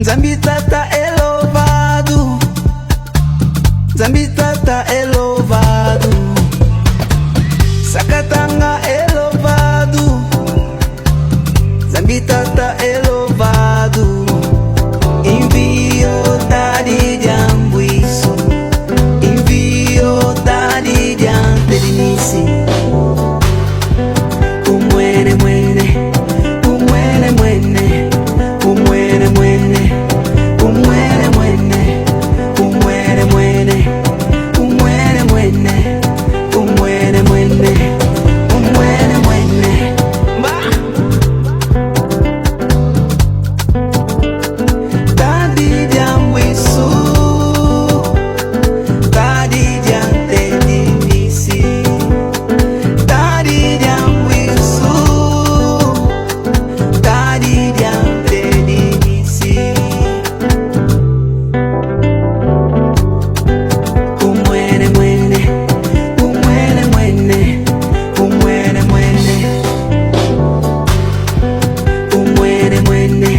Zambitata é louvado, Zambitata é louvado, Sakatanga é louvado, Zambitata é louvado. Envio tadi jambuiso, envio tadi jante dinisi. Umwene mwene, umwene mwene, umwene mwene, umwene mwene, umwene mwene, umwene mwene, umwene mwene, umwene mwene. Ba tadi jambuiso, tadi jante dinisi. Tadi jambuiso, tadi jante dinisi. Umwene mwene, umwene mwene, umwene mwene, umwene mwene,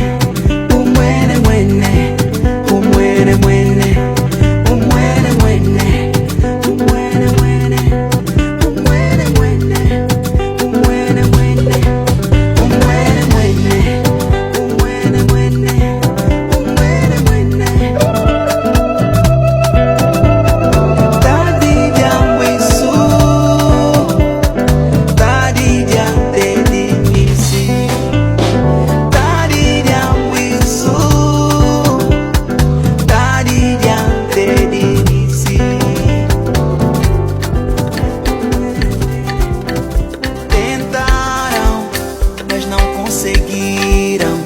umwene mwene, umwene mwene, umwene mwene, umwene mwene, umwene mwene, umwene mwene, umwene mwene, umwene mwene, umwene mwene. Tadi jambuiso, tadi jante dinisi. Tadi jambuiso, tadi jante dinisi. Tentaram, mas não conseguiram.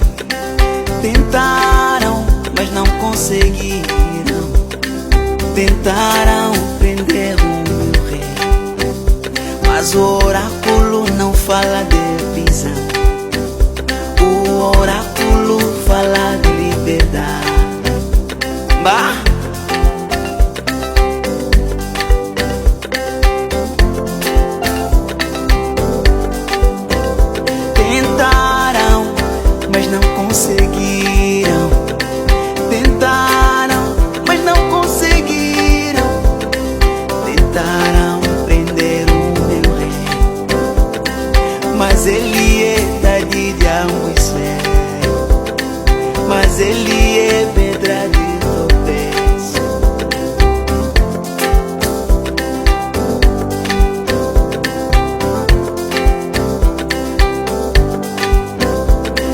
Tentaram, mas não conseguiram. Tentaram prender o meu rei, mas o oráculo não fala de prisão. O oráculo fala de liberdade. Bah! Tentaram, mas não conseguiram. Tentaram, mas não conseguiram. Tentaram prender o meu rei, mas ele é tadi jambuiso, mas ele é pedra de tropeço.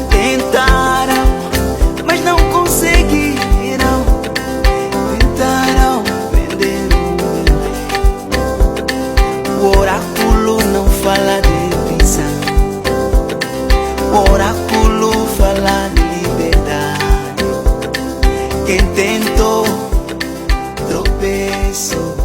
Tentaram, mas não conseguiram. Tentaram prender o meu rei. O oráculo não fala de prisão. O oráculo fala de liberdade. Quem tentou tropeçou.